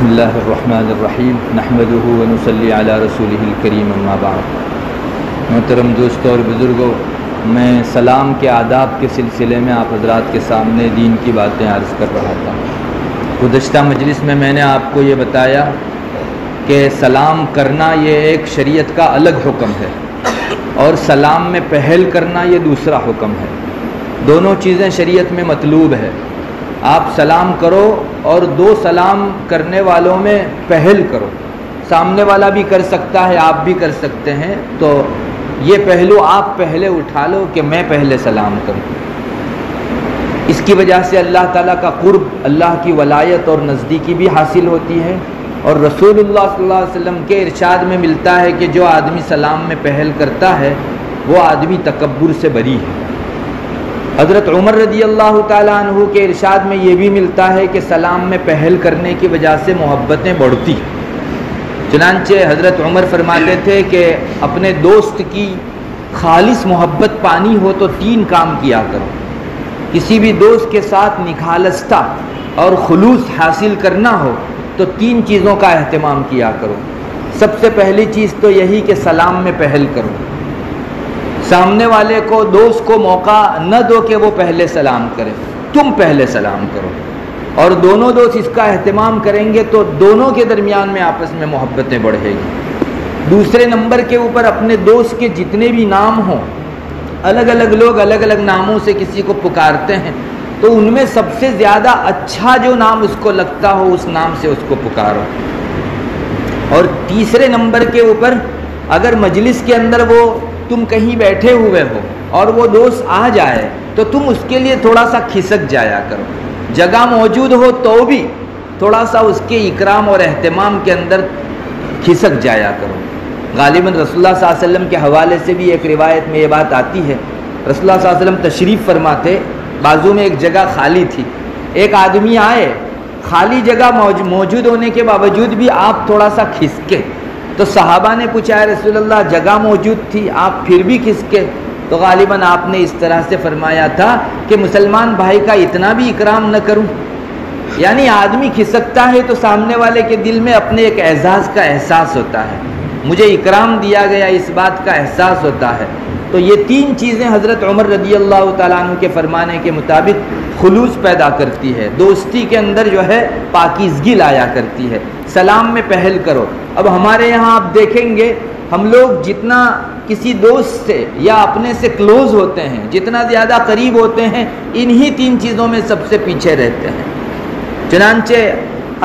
بسم اللہ الرحمن الرحیم نحمدہ ونصلی علی رسولہ الکریم اما بعد۔ محترم دوستوں اور بزرگوں، میں سلام کے آداب کے سلسلے میں آپ حضرات کے سامنے دین کی باتیں عرض کر رہا تھا۔ گزشتہ مجلس میں نے آپ کو یہ بتایا کہ سلام کرنا یہ ایک شریعت کا الگ حکم ہے اور سلام میں پہل کرنا یہ دوسرا حکم ہے۔ دونوں چیزیں شریعت میں مطلوب ہے۔ آپ سلام کرو اور دو سلام کرنے والوں میں پہل کرو۔ سامنے والا بھی کر سکتا ہے، آپ بھی کر سکتے ہیں، تو یہ پہلو آپ پہلے اٹھا لو کہ میں پہلے سلام کروں۔ اس کی وجہ سے اللہ تعالیٰ کا قرب، اللہ کی ولایت اور نزدیکی بھی حاصل ہوتی ہے، اور رسول اللہ صلی اللہ علیہ وسلم کے ارشاد میں ملتا ہے کہ جو آدمی سلام میں پہل کرتا ہے وہ آدمی تکبر سے بری ہے۔ حضرت عمر رضی اللہ تعالیٰ عنہ کے ارشاد میں یہ بھی ملتا ہے کہ سلام میں پہل کرنے کی وجہ سے محبتیں بڑھتی۔ چنانچہ حضرت عمر فرماتے تھے کہ اپنے دوست کی خالص محبت پانی ہو تو 3 کام کیا کرو۔ کسی بھی دوست کے ساتھ نکھالستہ اور خلوص حاصل کرنا ہو تو 3 چیزوں کا اہتمام کیا کرو۔ سب سے پہلی چیز تو یہی کہ سلام میں پہل کرو۔ سامنے والے کو، دوست کو موقع نہ دو کہ وہ پہلے سلام کرے، تم پہلے سلام کرو، اور دونوں دوست اس کا اہتمام کریں گے تو دونوں کے درمیان میں آپس میں محبتیں بڑھے گی۔ دوسرے نمبر کے اوپر اپنے دوست کے جتنے بھی نام ہوں، الگ الگ لوگ الگ الگ ناموں سے کسی کو پکارتے ہیں، تو ان میں سب سے زیادہ اچھا جو نام اس کو لگتا ہو اس نام سے اس کو پکارو۔ اور تیسرے نمبر کے اوپر اگر مجلس کے اندر وہ تم کہیں بیٹھے ہوئے ہو اور وہ دوست آ جائے تو تم اس کے لیے تھوڑا سا کھسک جایا کرو۔ جگہ موجود ہو تو بھی تھوڑا سا اس کے اکرام اور اہتمام کے اندر کھسک جایا کرو۔ غالباً رسول اللہ صلی اللہ علیہ وسلم کے حوالے سے بھی ایک روایت میں یہ بات آتی ہے۔ رسول اللہ صلی اللہ علیہ وسلم تشریف فرماتے، بازو میں ایک جگہ خالی تھی، ایک آدمی آئے، خالی جگہ موجود ہونے کے باوجود بھی آپ تھوڑا سا کھسکے، تو صحابہ نے پوچھا ہے رسول اللہ جگہ موجود تھی آپ پھر بھی کھسکے؟ تو غالباً آپ نے اس طرح سے فرمایا تھا کہ مسلمان بھائی کا اتنا بھی اکرام نہ کروں؟ یعنی آدمی کھسکتا ہے تو سامنے والے کے دل میں اپنے ایک اعزاز کا احساس ہوتا ہے، مجھے اکرام دیا گیا اس بات کا احساس ہوتا ہے۔ تو یہ 3 چیزیں حضرت عمر رضی اللہ تعالیٰ عنہ کے فرمانے کے مطابق خلوص پیدا کرتی ہے، دوستی کے اندر جو ہے پاکیزگی لایا کرتی ہے۔ سلام میں پہل کرو۔ اب ہمارے یہاں آپ دیکھیں گے ہم لوگ جتنا کسی دوست سے یا اپنے سے کلوز ہوتے ہیں، جتنا زیادہ قریب ہوتے ہیں، انہی 3 چیزوں میں سب سے پیچھے رہتے ہیں۔ چنانچہ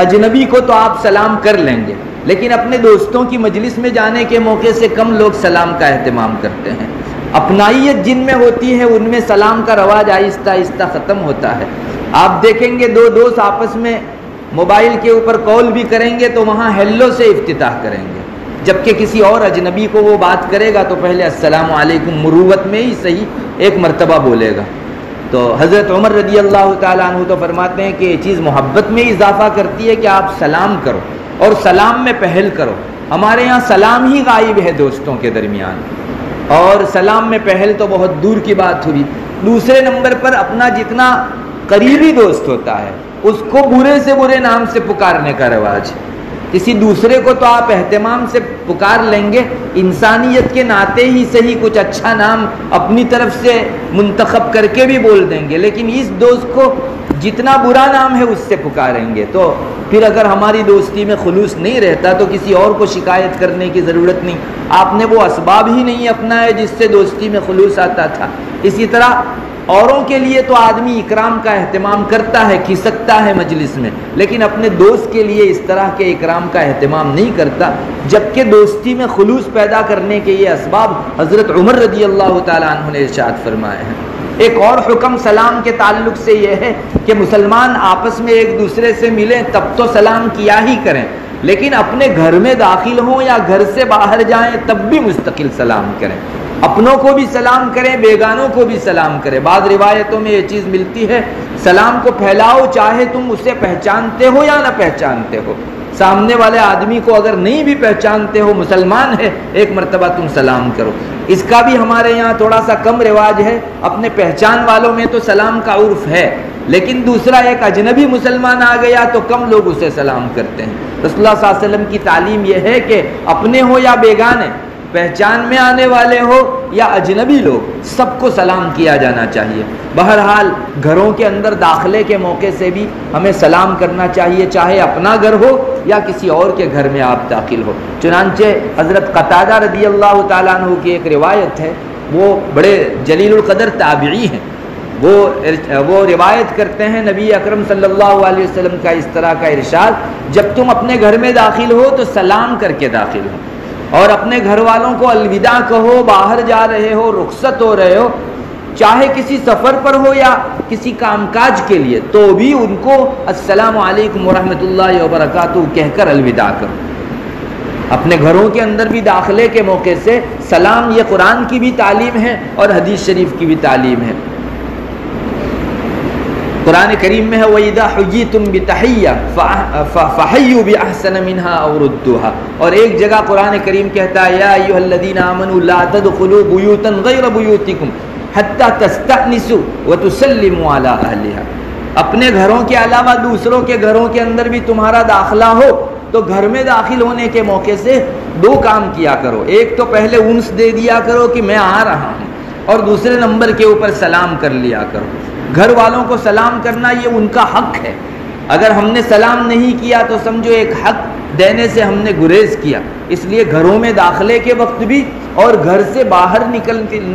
اجنبی کو تو آپ سلام کر لیں گے، لیکن اپنے دوستوں کی مجلس میں جانے کے موقع سے کم لوگ سلام کا اہتمام کرتے ہیں۔ اپنائیت جن میں ہوتی ہے ان میں سلام کا رواج آہستہ آہستہ ختم ہوتا ہے۔ آپ دیکھیں گے 2 دوست آپس میں موبائل کے اوپر کال بھی کریں گے تو وہاں ہیلو سے افتتاح کریں گے، جبکہ کسی اور اجنبی کو وہ بات کرے گا تو پہلے السلام علیکم مروت میں ہی صحیح ایک مرتبہ بولے گا۔ تو حضرت عمر رضی اللہ تعالیٰ عنہ تو فرماتے ہیں کہ یہ چیز محبت میں اضافہ کرتی ہے کہ آپ سلام کرو اور سلام میں پہل کرو۔ ہمارے یہاں سلام ہی غائب ہے دوستوں کے درمیان، اور سلام میں پہل تو بہت دور کی بات ہوئی۔ دوسرے نمبر پر اپنا جتنا قریبی دوست ہوتا ہے اس کو برے سے برے نام سے پکارنے کا رواج ہے۔ کسی دوسرے کو تو آپ اہتمام سے پکار لیں گے، انسانیت کے ناطے ہی صحیح کچھ اچھا نام اپنی طرف سے منتخب کر کے بھی بول دیں گے، لیکن اس دوست کو جتنا برا نام ہے اس سے پکاریں گے، تو پھر اگر ہماری دوستی میں خلوص نہیں رہتا تو کسی اور کو شکایت کرنے کی ضرورت نہیں۔ آپ نے وہ اسباب ہی نہیں اپنائے جس سے دوستی میں خلوص آتا تھا۔ اسی طرح اوروں کے لیے تو آدمی اکرام کا اہتمام کرتا ہے، کھسکتا ہے مجلس میں، لیکن اپنے دوست کے لیے اس طرح کے اکرام کا اہتمام نہیں کرتا، جبکہ دوستی میں خلوص پیدا کرنے کے یہ اسباب حضرت عمر رضی اللہ تعالیٰ عنہ نے ارشاد فرمائے ہیں۔ ایک اور حکم سلام کے تعلق سے یہ ہے کہ مسلمان آپس میں ایک دوسرے سے ملیں تب تو سلام کیا ہی کریں، لیکن اپنے گھر میں داخل ہوں یا گھر سے باہر جائیں تب بھی مستقل سلام کریں، اپنوں کو بھی سلام کریں، بیگانوں کو بھی سلام کریں۔ بعض روایتوں میں یہ چیز ملتی ہے، سلام کو پھیلاؤ چاہے تم اسے پہچانتے ہو یا نہ پہچانتے ہو، سامنے والے آدمی کو اگر نہیں بھی پہچانتے ہو مسلمان ہے، ایک مرتبہ تم سلام کرو۔ اس کا بھی ہمارے یہاں تھوڑا سا کم رواج ہے، اپنے پہچان والوں میں تو سلام کا عرف ہے، لیکن دوسرا ایک اجنبی مسلمان آ گیا تو کم لوگ اسے سلام کرتے ہیں۔ رسول اللہ صلی اللہ علیہ وسلم کی تعلیم یہ ہے کہ اپنے ہو یا بیگانے، پہچان میں آنے والے ہو یا اجنبی لوگ، سب کو سلام کیا جانا چاہیے۔ بہرحال گھروں کے اندر داخلے کے موقع سے بھی ہمیں سلام کرنا چاہیے، چاہے اپنا گھر ہو یا کسی اور کے گھر میں آپ داخل ہو۔ چنانچہ حضرت قتادہ رضی اللہ تعالیٰ عنہ کی ایک روایت ہے، وہ بڑے جلیل القدر تابعی ہیں، وہ روایت کرتے ہیں نبی اکرم صلی اللہ علیہ وسلم کا اس طرح کا ارشاد: جب تم اپنے گھر میں داخل ہو تو سلام کر کے داخل ہو، اور اپنے گھر والوں کو الوداع کہو، باہر جا رہے ہو، رخصت ہو رہے ہو، چاہے کسی سفر پر ہو یا کسی کام کاج کے لیے، تو بھی ان کو السلام علیکم ورحمۃ اللہ وبرکاتہ کہہ کر الوداع کرو۔ اپنے گھروں کے اندر بھی داخلے کے موقع سے سلام، یہ قرآن کی بھی تعلیم ہے اور حدیث شریف کی بھی تعلیم ہے۔ قرآن کریم میں ہے وَإِذَا حُيِّيتُم بِتَحِيَّةٍ فَحَيُّوا بِأَحْسَنَ مِنْهَا أَوْ رُدُّوهَا، اور ایک جگہ قرآن کریم کہتا ہے یا ایھا الذین آمنوا لا تدخلوا بیوتا غیر بیوتکم حتی تستأنسوا وتسلموا علی اہلها، اپنے گھروں کے علاوہ دوسروں کے گھروں کے اندر بھی تمہارا داخلہ ہو تو گھر میں داخل ہونے کے موقع سے دو کام کیا کرو، ایک تو پہلے انس دے دیا کرو کہ میں آ رہا ہوں، اور دوسرے نمبر کے اوپر سلام کر لیا کرو۔ گھر والوں کو سلام کرنا یہ ان کا حق ہے، اگر ہم نے سلام نہیں کیا تو سمجھو ایک حق دینے سے ہم نے گریز کیا، اس لیے گھروں میں داخلے کے وقت بھی اور گھر سے باہر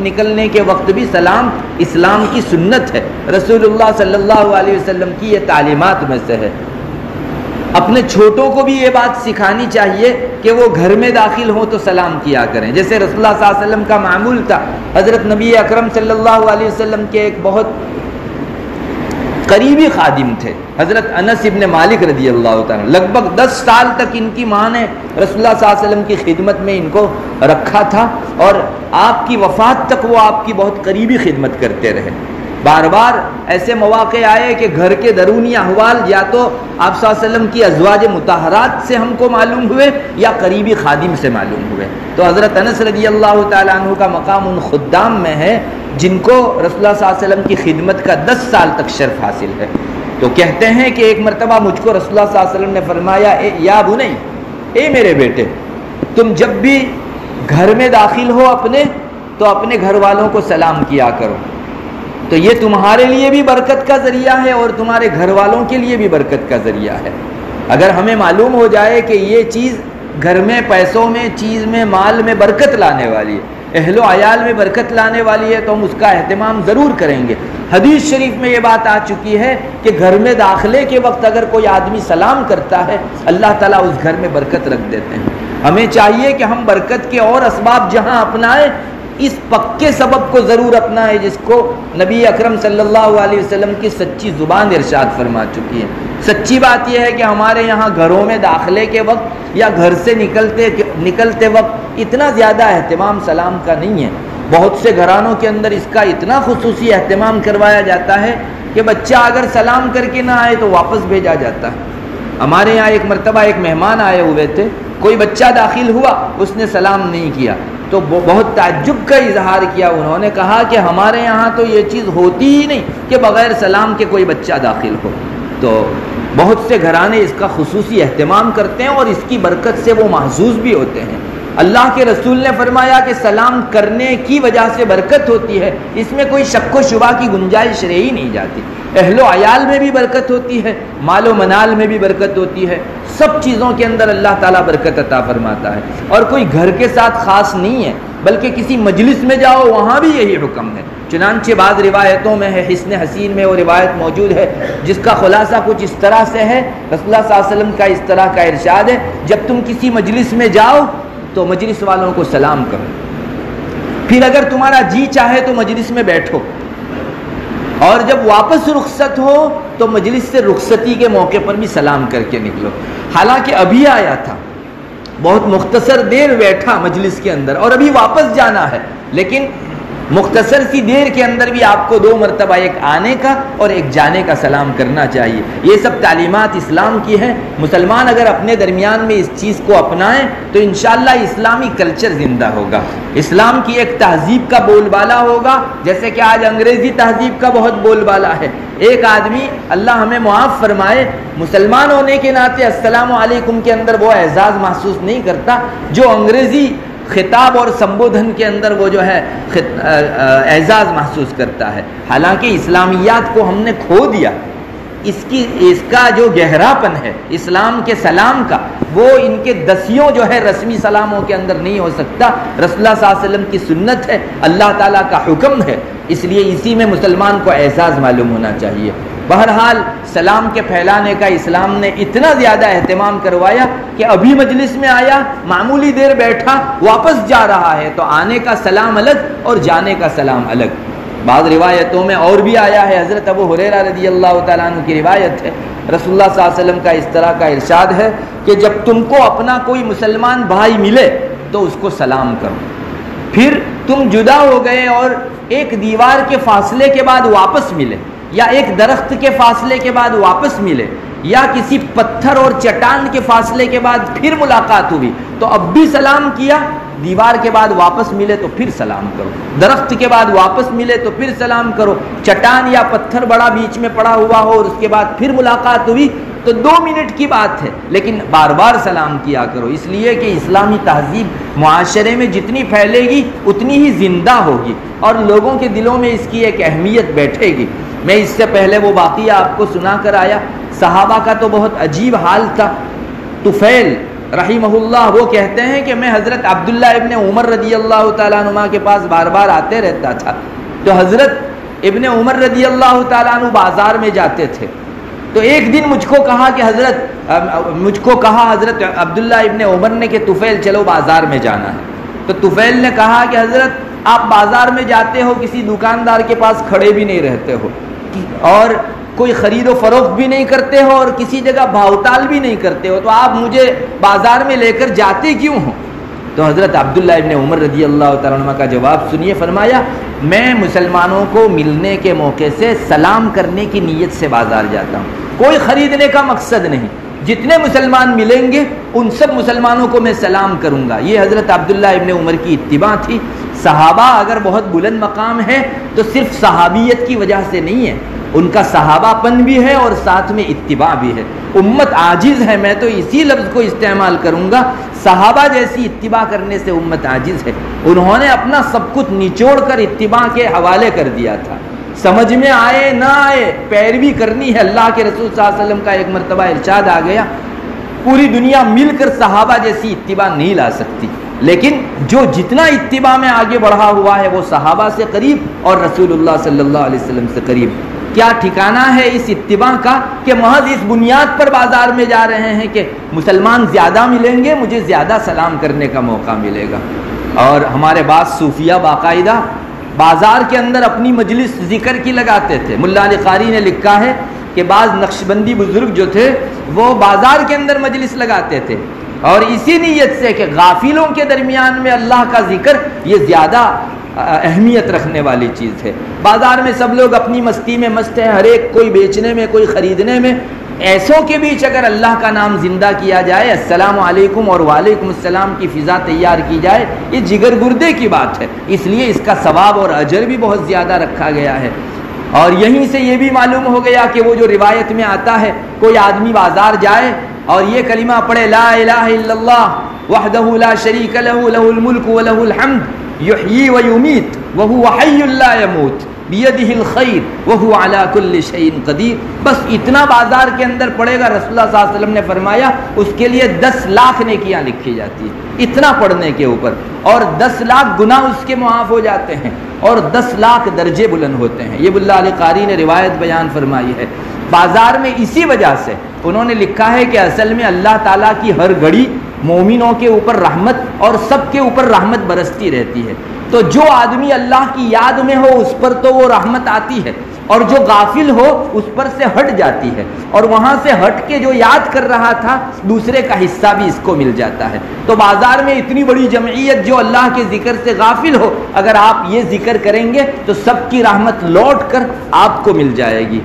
نکلنے کے وقت بھی سلام اسلام کی سنت ہے، رسول اللہ صلی اللہ علیہ وسلم کی یہ تعلیمات میں سے ہے۔ اپنے چھوٹوں کو بھی یہ بات سکھانی چاہیے کہ وہ گھر میں داخل ہوں تو سلام کیا کریں، جیسے رسول اللہ صلی اللہ علیہ وسلم کا معمول تھا۔ حضرت نبی اکرم صلی اللہ علیہ وسلم کے ایک بہت قریبی خادم تھے، حضرت انس ابن مالک رضی اللہ تعالیٰ، لگ بھگ 10 سال تک ان کی ماں نے رسول اللہ صلی اللہ علیہ وسلم کی خدمت میں ان کو رکھا تھا، اور آپ کی وفات تک وہ آپ کی بہت قریبی خدمت کرتے رہے۔ بار بار ایسے مواقع آئے کہ گھر کے درونی احوال یا تو آپ صلی اللہ علیہ وسلم کی ازواج مطہرات سے ہم کو معلوم ہوئے یا قریبی خادم سے معلوم ہوئے، تو حضرت انس رضی اللہ تعالیٰ عنہ کا مقام ان خدام میں ہے جن کو رسول اللہ صلی اللہ علیہ وسلم کی خدمت کا 10 سال تک شرف حاصل ہے۔ تو کہتے ہیں کہ ایک مرتبہ مجھ کو رسول اللہ صلی اللہ علیہ وسلم نے فرمایا یا بنی، اے میرے بیٹے، تم جب بھی گھر میں داخل ہو اپنے تو اپنے گھر والوں کو سلام کیا کرو، تو یہ تمہارے لیے بھی برکت کا ذریعہ ہے اور تمہارے گھر والوں کے لیے بھی برکت کا ذریعہ ہے۔ اگر ہمیں معلوم ہو جائے کہ یہ چیز گھر میں، پیسوں میں، چیز میں، مال میں برکت لانے والی ہے، اہل و عیال میں برکت لانے والی ہے، تو ہم اس کا اہتمام ضرور کریں گے۔ حدیث شریف میں یہ بات آ چکی ہے کہ گھر میں داخلے کے وقت اگر کوئی آدمی سلام کرتا ہے اللہ تعالیٰ اس گھر میں برکت رکھ دیتے ہیں۔ ہمیں چاہیے کہ ہم برکت کے اور اسباب جہاں اپنائیں، اس پکے سبب کو ضرور اپنائیں جس کو نبی اکرم صلی اللہ علیہ وسلم کی سچی زبان ارشاد فرما چکی ہے۔ سچی بات یہ ہے کہ ہمارے یہاں گھروں میں داخلے کے وقت یا گھر سے نکلتے وقت اتنا زیادہ اہتمام سلام کا نہیں ہے۔ بہت سے گھرانوں کے اندر اس کا اتنا خصوصی اہتمام کروایا جاتا ہے کہ بچہ اگر سلام کر کے نہ آئے تو واپس بھیجا جاتا ہے۔ ہمارے یہاں ایک مرتبہ ایک مہمان آئے ہوئے تھے، کوئی بچہ داخل ہوا، اس نے سلام نہیں کیا تو بہت تعجب کا اظہار کیا، انہوں نے کہا کہ ہمارے یہاں تو یہ چیز ہوتی ہی نہیں کہ بغیر سلام کے کوئی بچہ داخل ہو۔ تو بہت سے گھرانے اس کا خصوصی اہتمام کرتے ہیں اور اس کی برکت سے وہ محظوظ بھی ہوتے ہیں۔ اللہ کے رسول نے فرمایا کہ سلام کرنے کی وجہ سے برکت ہوتی ہے، اس میں کوئی شک و شبہ کی گنجائش رہ ہی نہیں جاتی۔ اہل و عیال میں بھی برکت ہوتی ہے، مال و منال میں بھی برکت ہوتی ہے، سب چیزوں کے اندر اللہ تعالیٰ برکت عطا فرماتا ہے۔ اور کوئی گھر کے ساتھ خاص نہیں ہے بلکہ کسی مجلس میں جاؤ وہاں بھی یہی حکم ہے۔ چنانچہ بعض روایتوں میں ہے، حسن حسین میں وہ روایت موجود ہے جس کا خلاصہ کچھ اس طرح سے ہے، رسول اللہ صلی اللہ علیہ وسلم کا اس طرح کا ارشاد ہے، جب تم کسی مجلس میں جاؤ تو مجلس والوں کو سلام کرو، پھر اگر تمہارا جی چاہے تو مجلس میں بیٹھو، اور جب واپس رخصت ہو تو مجلس سے رخصتی کے موقع پر بھی سلام کر کے نکلو۔ حالانکہ ابھی آیا تھا، بہت مختصر دیر بیٹھا مجلس کے اندر اور ابھی واپس جانا ہے، لیکن مختصر سی دیر کے اندر بھی آپ کو 2 مرتبہ ایک آنے کا اور ایک جانے کا سلام کرنا چاہیے۔ یہ سب تعلیمات اسلام کی ہیں۔ مسلمان اگر اپنے درمیان میں اس چیز کو اپنائیں تو انشاءاللہ اسلامی کلچر زندہ ہوگا، اسلام کی ایک تہذیب کا بول بالا ہوگا، جیسے کہ آج انگریزی تہذیب کا بہت بول بالا ہے۔ ایک آدمی، اللہ ہمیں معاف فرمائے، مسلمان ہونے کے ناطے السلام علیکم کے اندر وہ اعزاز محسوس نہیں کرتا جو انگریزی خطاب اور سمبودھن کے اندر وہ جو ہے اعزاز محسوس کرتا ہے۔ حالانکہ اسلامیات کو ہم نے کھو دیا، اس کا جو گہراپن ہے اسلام کے سلام کا، وہ ان کے دسیوں جو ہے رسمی سلاموں کے اندر نہیں ہو سکتا۔ رسول اللہ صلی اللہ علیہ وسلم کی سنت ہے، اللہ تعالیٰ کا حکم ہے، اس لیے اسی میں مسلمان کو اعزاز معلوم ہونا چاہیے۔ بہرحال سلام کے پھیلانے کا اسلام نے اتنا زیادہ اہتمام کروایا کہ ابھی مجلس میں آیا، معمولی دیر بیٹھا، واپس جا رہا ہے تو آنے کا سلام الگ اور جانے کا سلام الگ۔ بعض روایتوں میں اور بھی آیا ہے، حضرت ابو ہریرہ رضی اللہ تعالیٰ عنہ کی روایت ہے، رسول اللہ صلی اللہ علیہ وسلم کا اس طرح کا ارشاد ہے کہ جب تم کو اپنا کوئی مسلمان بھائی ملے تو اس کو سلام کرو، پھر تم جدا ہو گئے اور ایک دیوار کے فاصلے کے بعد واپس ملے، یا ایک درخت کے فاصلے کے بعد واپس ملے، یا کسی پتھر اور چٹان کے فاصلے کے بعد پھر ملاقات ہوئی تو اب بھی سلام کیا، دیوار کے بعد واپس ملے تو پھر سلام کرو، درخت کے بعد واپس ملے تو پھر سلام کرو، چٹان یا پتھر بڑا بیچ میں پڑا ہوا ہو اور اس کے بعد پھر ملاقات ہوئی تو 2 منٹ کی بات ہے، لیکن بار بار سلام کیا کرو، اس لیے کہ اسلامی تہذیب معاشرے میں جتنی پھیلے گی اتنی ہی زندہ ہوگی اور لوگوں کے دلوں میں اس کی ایک اہمیت بیٹھے گی۔ میں اس سے پہلے وہ واقعہ آپ کو سنا کر آیا، صحابہ کا تو بہت عجیب حال تھا۔ طفیل رحمہ اللہ وہ کہتے ہیں کہ میں حضرت عبداللہ ابن عمر رضی اللہ تعالیٰ عنہ کے پاس بار بار آتے رہتا تھا، تو حضرت ابن عمر رضی اللہ تعالیٰ عنہ بازار میں جاتے تھے، تو ایک دن مجھ کو کہا حضرت عبداللہ ابن عمر نے کہ طفیل چلو بازار میں جانا ہے، تو طفیل نے کہا کہ حضرت آپ بازار میں جاتے ہو، کسی دکاندار کے پاس کھڑے بھی نہیں رہتے ہو اور کوئی خرید و فروخت بھی نہیں کرتے ہو اور کسی جگہ بھاؤ تال بھی نہیں کرتے ہو، تو آپ مجھے بازار میں لے کر جاتے کیوں ہو؟ تو حضرت عبداللہ ابن عمر رضی اللہ تعالیٰ عنہ کا جواب سنیے، فرمایا میں مسلمانوں کو ملنے کے موقع سے سلام کرنے کی نیت سے بازار جاتا ہوں، کوئی خریدنے کا مقصد نہیں، جتنے مسلمان ملیں گے ان سب مسلمانوں کو میں سلام کروں گا۔ یہ حضرت عبداللہ ابن عمر کی اتباع تھی۔ صحابہ اگر بہت بلند مقام ہے تو صرف صحابیت کی وجہ سے نہیں ہے، ان کا صحابہ پن بھی ہے اور ساتھ میں اتباع بھی ہے۔ امت عاجز ہے، میں تو اسی لفظ کو استعمال کروں گا، صحابہ جیسی اتباع کرنے سے امت عاجز ہے۔ انہوں نے اپنا سب کچھ نچوڑ کر اتباع کے حوالے کر دیا تھا، سمجھ میں آئے نہ آئے پیروی کرنی ہے۔ اللہ کے رسول صلی اللہ علیہ وسلم کا ایک مرتبہ ارشاد آ گیا، پوری دنیا مل کر صحابہ جیسی اتباع نہیں لا سکتی، لیکن جو جتنا اتباع میں آگے بڑھا ہوا ہے وہ صحابہ سے قریب اور رسول اللہ صلی اللہ علیہ وسلم سے قریب۔ کیا ٹھکانہ ہے اس اتباع کا کہ محض اس بنیاد پر بازار میں جا رہے ہیں کہ مسلمان زیادہ ملیں گے مجھے زیادہ سلام کرنے کا موقع ملے گا۔ اور ہمارے بعض صوفیہ باقاعدہ بازار کے اندر اپنی مجلس ذکر کی لگاتے تھے۔ ملا علی قاری نے لکھا ہے کہ بعض نقشبندی بزرگ جو تھے وہ بازار کے اندر مجلس لگاتے تھے اور اسی نیت سے کہ غافلوں کے درمیان میں اللہ کا ذکر یہ زیادہ اہمیت رکھنے والی چیز ہے۔ بازار میں سب لوگ اپنی مستی میں مست ہیں، ہر ایک کوئی بیچنے میں کوئی خریدنے میں، ایسوں کے بیچ اگر اللہ کا نام زندہ کیا جائے، السلام علیکم اور وعلیکم السلام کی فضا تیار کی جائے، یہ جگر گردے کی بات ہے، اس لیے اس کا ثواب اور اجر بھی بہت زیادہ رکھا گیا ہے۔ اور یہیں سے یہ بھی معلوم ہو گیا کہ وہ جو روایت میں آتا ہے کوئی آدمی بازار جائے اور یہ کلمہ پڑھے لا الہ الا اللہ وحدہ لا شریک لہ لہ الملک ولہ الحمد یحیی ویمیت وہو حی لا یموت بیدہ الخیر وہو علی کل شیء قدیر، بس اتنا بازار کے اندر پڑھے گا۔ رسول اللہ صلی اللہ علیہ وسلم نے فرمایا اس کے لیے 10 لاکھ نیکیاں لکھی جاتی ہیں اتنا پڑھنے کے اوپر، اور 10 لاکھ گناہ اس کے معاف ہو جاتے ہیں اور 10 لاکھ درجے بلند ہوتے ہیں۔ یہ ملا علی قاری نے روایت بیان فرمائی ہے۔ بازار میں اسی وجہ سے انہوں نے لکھا ہے کہ اصل میں اللہ تعالیٰ کی ہر گھڑی مومنوں کے اوپر رحمت اور سب کے اوپر رحمت برستی رہتی ہے، تو جو آدمی اللہ کی یاد میں ہو اس پر تو وہ رحمت آتی ہے، اور جو غافل ہو اس پر سے ہٹ جاتی ہے، اور وہاں سے ہٹ کے جو یاد کر رہا تھا دوسرے کا حصہ بھی اس کو مل جاتا ہے۔ تو بازار میں اتنی بڑی جمعیت جو اللہ کے ذکر سے غافل ہو، اگر آپ یہ ذکر کریں گے تو سب کی رحمت لوٹ کر آپ کو مل جائے گی۔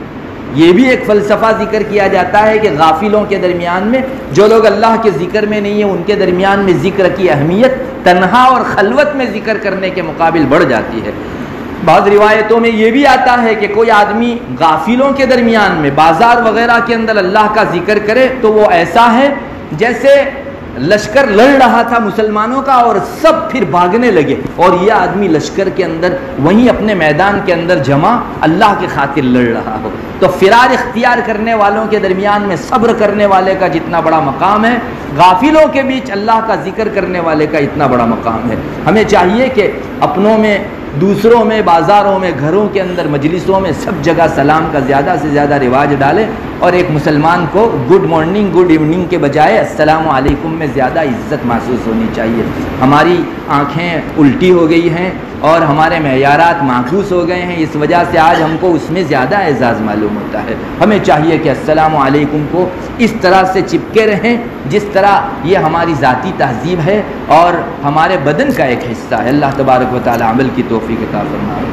یہ بھی ایک فلسفہ ذکر کیا جاتا ہے کہ غافلوں کے درمیان میں، جو لوگ اللہ کے ذکر میں نہیں ہیں، ان کے درمیان میں ذکر کی اہمیت تنہا اور خلوت میں ذکر کرنے کے مقابل بڑھ جاتی ہے۔ بعض روایتوں میں یہ بھی آتا ہے کہ کوئی آدمی غافلوں کے درمیان میں بازار وغیرہ کے اندر اللہ کا ذکر کرے تو وہ ایسا ہے جیسے لشکر لڑ رہا تھا مسلمانوں کا اور سب پھر بھاگنے لگے، اور یہ آدمی لشکر کے اندر وہیں اپنے میدان کے اندر جمع اللہ کے خاطر لڑ رہا ہو۔ تو فرار اختیار کرنے والوں کے درمیان میں صبر کرنے والے کا جتنا بڑا مقام ہے، غافلوں کے بیچ اللہ کا ذکر کرنے والے کا اتنا بڑا مقام ہے۔ ہمیں چاہیے کہ اپنوں میں، دوسروں میں، بازاروں میں، گھروں کے اندر، مجلسوں میں، سب جگہ سلام کا زیادہ سے زیادہ رواج ڈالیں، اور ایک مسلمان کو گڈ مارننگ، گڈ ایوننگ کے بجائے السلام علیکم میں زیادہ عزت محسوس ہونی چاہیے۔ ہماری آنکھیں الٹی ہو گئی ہیں اور ہمارے معیارات معکوس ہو گئے ہیں، اس وجہ سے آج ہم کو اس میں زیادہ اعزاز معلوم ہوتا ہے۔ ہمیں چاہیے کہ السلام علیکم کو اس طرح سے چپکے رہیں جس طرح یہ ہماری ذاتی تہذیب ہے اور ہمارے بدن کا ایک حصہ ہے۔ اللہ تبارک و تعالی عمل کی توفیق عطا فرمائے۔